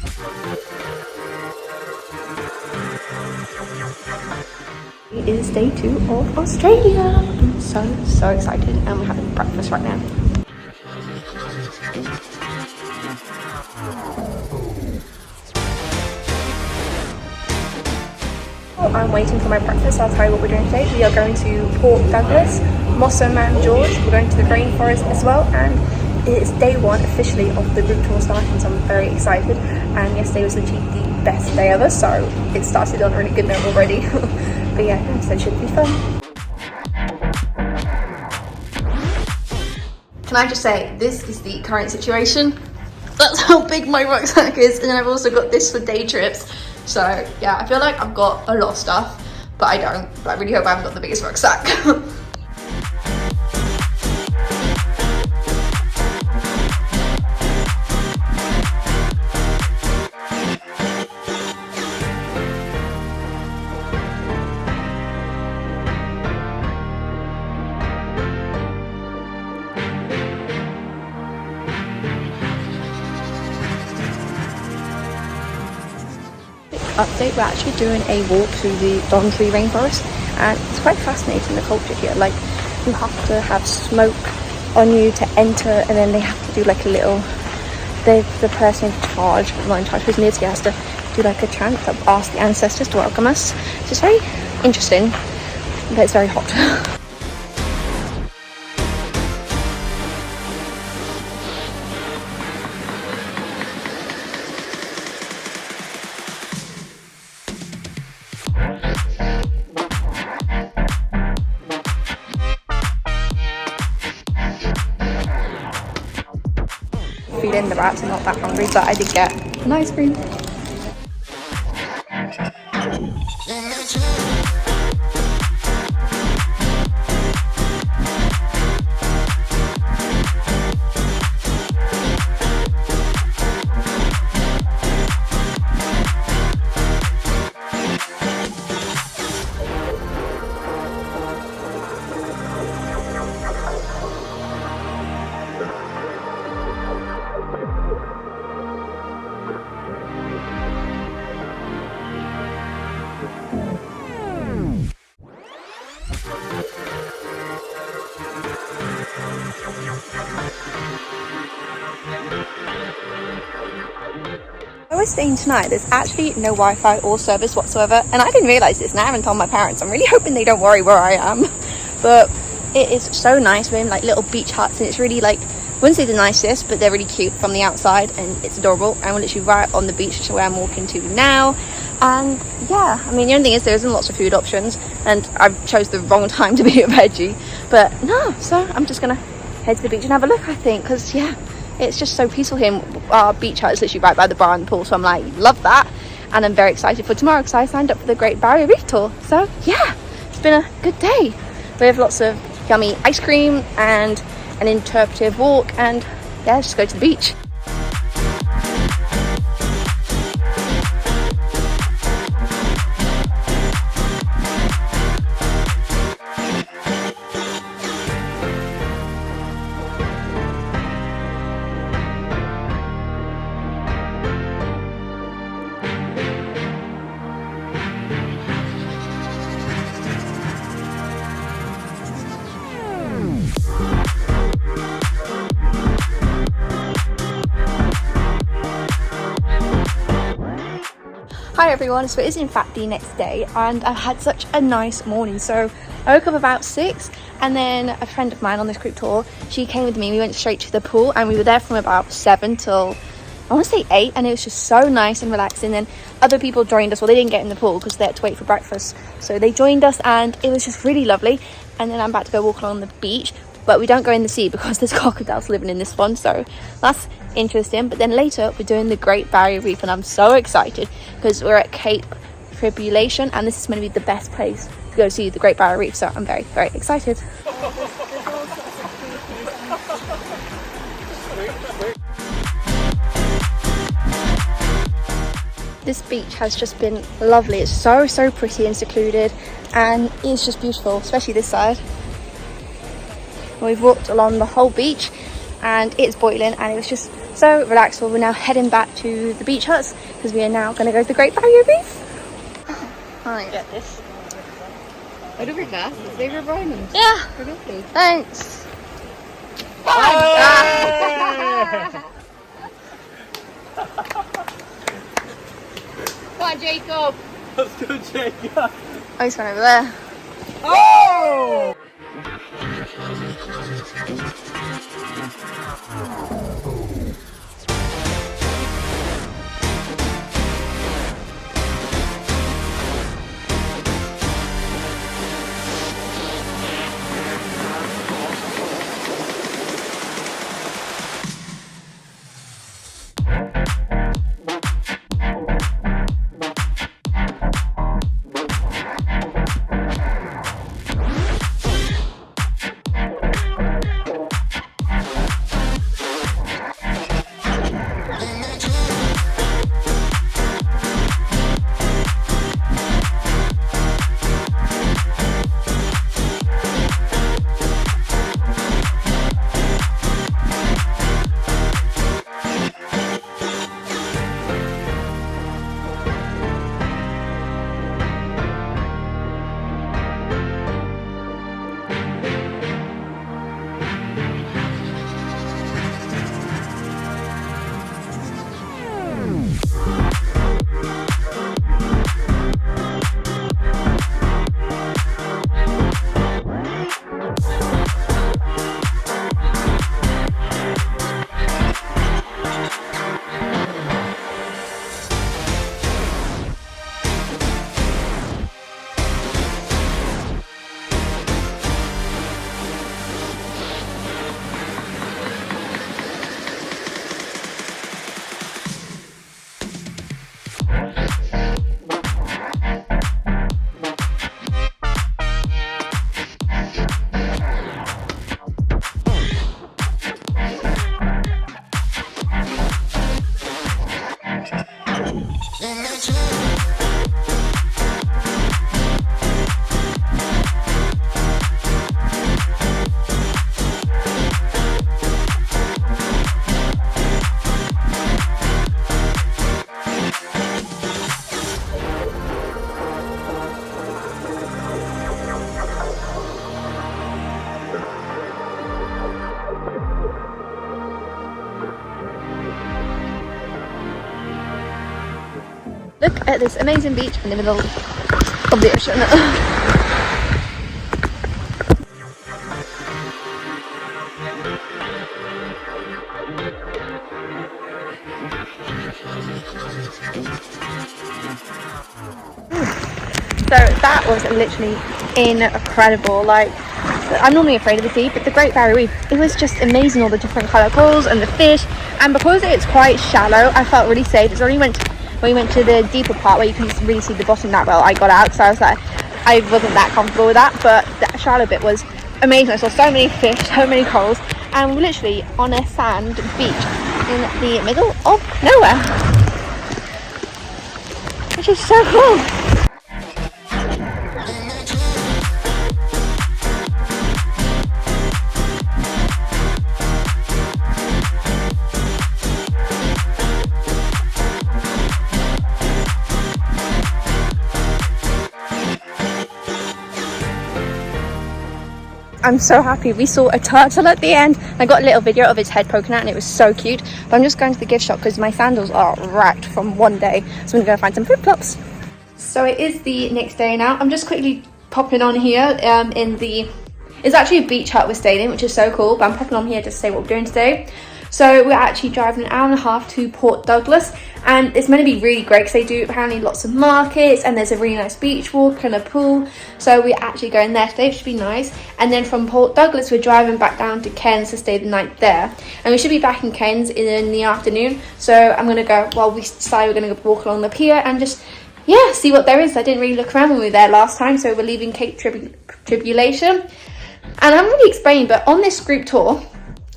It is day 2 of Australia. I'm so excited, and we're having breakfast right now. I'm waiting for my breakfast. I'll tell you what we're doing today. We are going to Port Douglas, Moss and Man George. We're going to the rainforest as well, and it is day 1 officially of the group tour starting, so I'm very excited. And yesterday was literally the best day ever, so it started on a really good note already. But yeah, so it should be fun. Can I just say, this is the current situation. That's how big my rucksack is, and then I've also got this for day trips. So yeah, I feel like I've got a lot of stuff, but I don't. But I really hope I haven't got the biggest rucksack. Update, we're actually doing a walk through the Daintree rainforest, and it's quite fascinating, the culture here. Like, you have to have smoke on you to enter, and then they have to do like a little, the person in charge, not in charge, who's near to you, has to do like a chant that asks the ancestors to welcome us. So it's very interesting, but it's very hot. Feeling the rats, I'm not that hungry, but I did get an ice cream. We're staying tonight. There's actually no Wi-Fi or service whatsoever, and I didn't realise this, and I haven't told my parents. I'm really hoping they don't worry where I am. But it is so nice. We're in like little beach huts, and it's really like, I wouldn't say the nicest, but they're really cute from the outside, and it's adorable. And we're literally right on the beach, which is where I'm walking to now. And yeah, I mean, the only thing is there isn't lots of food options, and I chose the wrong time to be a veggie. But no, so I'm just gonna head to the beach and have a look, I think, because yeah, it's just so peaceful here. Our beach hut is literally right by the bar and the pool, so I'm like, love that. And I'm very excited for tomorrow because I signed up for the Great Barrier Reef tour. So yeah, it's been a good day. We have lots of yummy ice cream and an interpretive walk, and yeah, just go to the beach. Hi everyone, so it is in fact the next day, and I've had such a nice morning. So I woke up about 6, and then a friend of mine on this group tour, she came with me. We went straight to the pool, and we were there from about 7 till I want to say 8, and it was just so nice and relaxing. Then other people joined us. Well, they didn't get in the pool because they had to wait for breakfast, so they joined us, and it was just really lovely. And then I'm about to go walk along the beach, but we don't go in the sea because there's crocodiles living in this one, so that's interesting. But then later we're doing the Great Barrier Reef, and I'm so excited because we're at Cape Tribulation, and this is going to be the best place to go see the Great Barrier Reef, so I'm very excited. This beach has just been lovely. It's so pretty and secluded, and it's just beautiful, especially this side. We've walked along the whole beach, and it's boiling, and it was just So relaxed. We're now heading back to the beach huts because we are now going to go to the Great Barrier Reef. I get this. I do think that. It's favorite Brian. Yeah. Thanks. Ah. Come on, Jacob. Let's go, Jacob. Oh, he's gone over there. Oh! Look at this amazing beach in the middle of the ocean. So that was literally incredible. Like, I'm normally afraid of the sea, but the Great Barrier Reef, it was just amazing, all the different colour corals and the fish. And because it's quite shallow, I felt really safe. It's only when we went to the deeper part where you couldn't really see the bottom that well, I got out, so I was like, I wasn't that comfortable with that. But that shallow bit was amazing. I saw so many fish, so many corals, and we're literally on a sand beach in the middle of nowhere, which is so cool. I'm so happy. We saw a turtle at the end. I got a little video of its head poking out and it was so cute. But I'm just going to the gift shop because my sandals are wrecked from one day. So I'm going to go find some flip-flops. So it is the next day now. I'm just quickly popping on here it's actually a beach hut we're staying in, which is so cool. But I'm popping on here to say what we're doing today. So we're actually driving an hour and a half to Port Douglas, and it's meant to be really great because they do apparently lots of markets and there's a really nice beach walk and a pool. So we're actually going there today, which should be nice. And then from Port Douglas we're driving back down to Cairns to stay the night there, and we should be back in Cairns in the afternoon. So I'm gonna go, well, we decided we're gonna go walk along the pier and just see what there is. I didn't really look around when we were there last time, so we're leaving Cape Tribulation. And I'm really explaining, but on this group tour,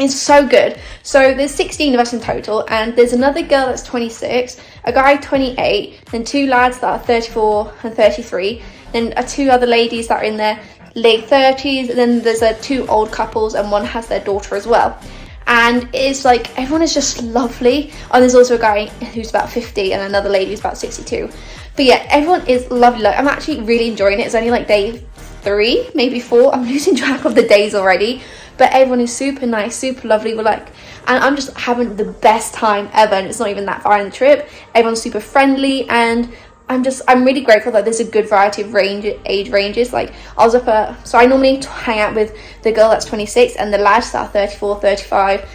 it's so good. So there's 16 of us in total, and there's another girl that's 26, a guy 28, then two lads that are 34 and 33, then two other ladies that are in their late 30s, and then there's two old couples and one has their daughter as well. and it's like everyone is just lovely. Oh, there's also a guy who's about 50 and another lady who's about 62. But yeah, everyone is lovely. Like, I'm actually really enjoying it. It's only like day 3, maybe 4. I'm losing track of the days already. But everyone is super nice, super lovely. We're like, and I'm just having the best time ever. And it's not even that far in the trip. Everyone's super friendly, and I'm really grateful that there's a good variety of age ranges. Like, I was so I normally hang out with the girl that's 26 and the lads that are 34, 35,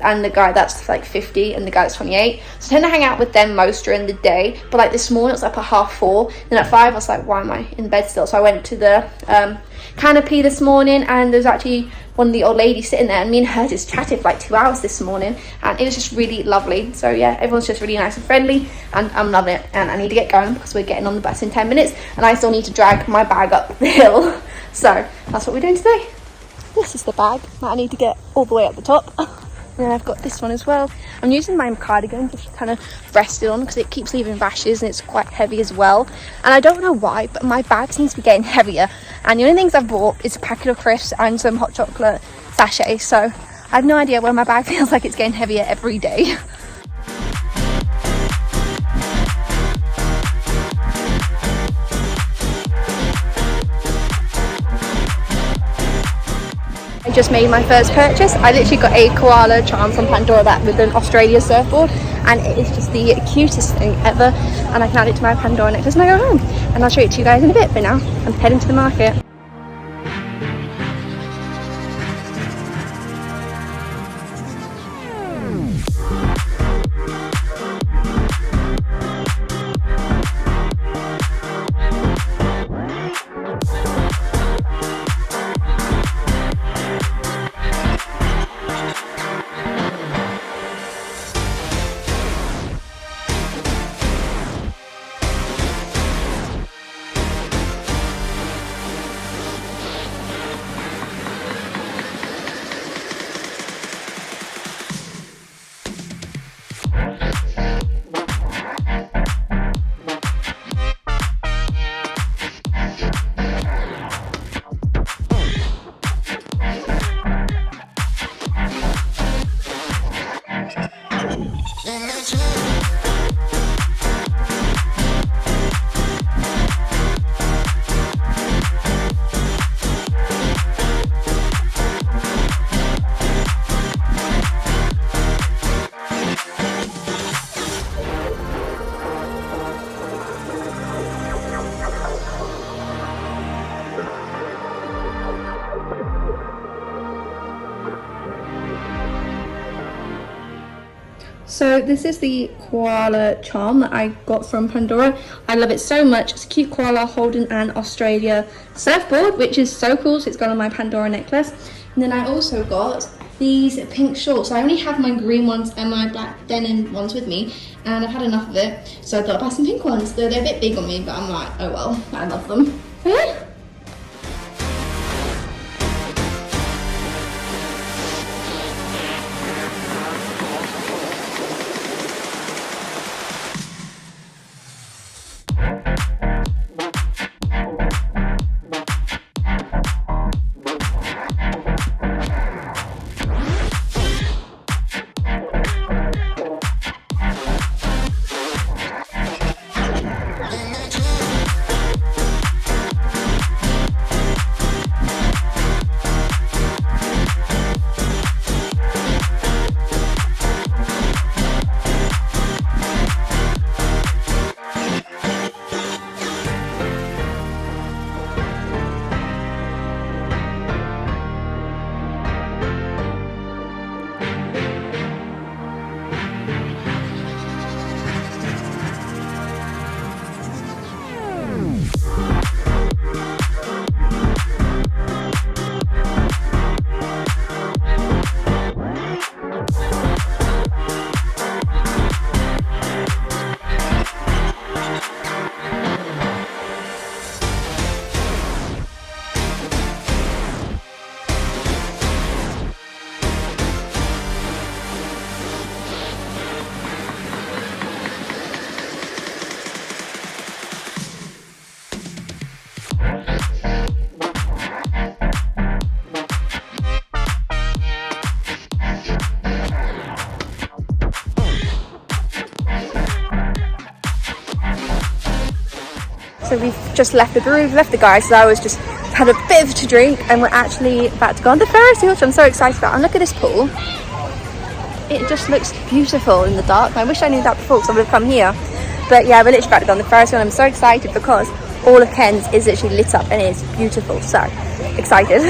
and the guy that's like 50 and the guy that's 28. So I tend to hang out with them most during the day. But like this morning, it was up at 4:30. Then at 5, I was like, why am I in bed still? So I went to the canopy this morning, and there's actually one of the old ladies sitting there, and me and her just chatted for like 2 hours this morning, and it was just really lovely. So yeah, everyone's just really nice and friendly, and I'm loving it. And I need to get going because we're getting on the bus in 10 minutes, and I still need to drag my bag up the hill. So that's what we're doing today. This is the bag that I need to get all the way up the top. And then I've got this one as well. I'm using my cardigan just to kind of rest it on because it keeps leaving rashes and it's quite heavy as well. And I don't know why, but my bag seems to be getting heavier. And the only things I've bought is a packet of crisps and some hot chocolate sachets. So I have no idea why my bag feels like it's getting heavier every day. I just made my first purchase. I literally got a koala charm from Pandora that with an Australia surfboard, and it is just the cutest thing ever, and I can add it to my Pandora necklace when I go home, and I'll show it to you guys in a bit. But now I'm heading to the market. So this is the koala charm that I got from Pandora. I love it so much. It's a cute koala holding an Australia surfboard, which is so cool. So it's gone on my Pandora necklace. And then I also got these pink shorts. So I only have my green ones and my black denim ones with me, and I've had enough of it. So I thought I'd buy some pink ones. They're a bit big on me, but I'm like, oh well, I love them. Yeah. So we've just left the brewery, we've left the guys, so I was just had a bit to drink, and we're actually about to go on the Ferris wheel, which I'm so excited about. And look at this pool. It just looks beautiful in the dark. I wish I knew that before, because I would have come here. But yeah, we're literally about to go on the Ferris wheel, and I'm so excited because all of Ken's is literally lit up and it's beautiful. So excited.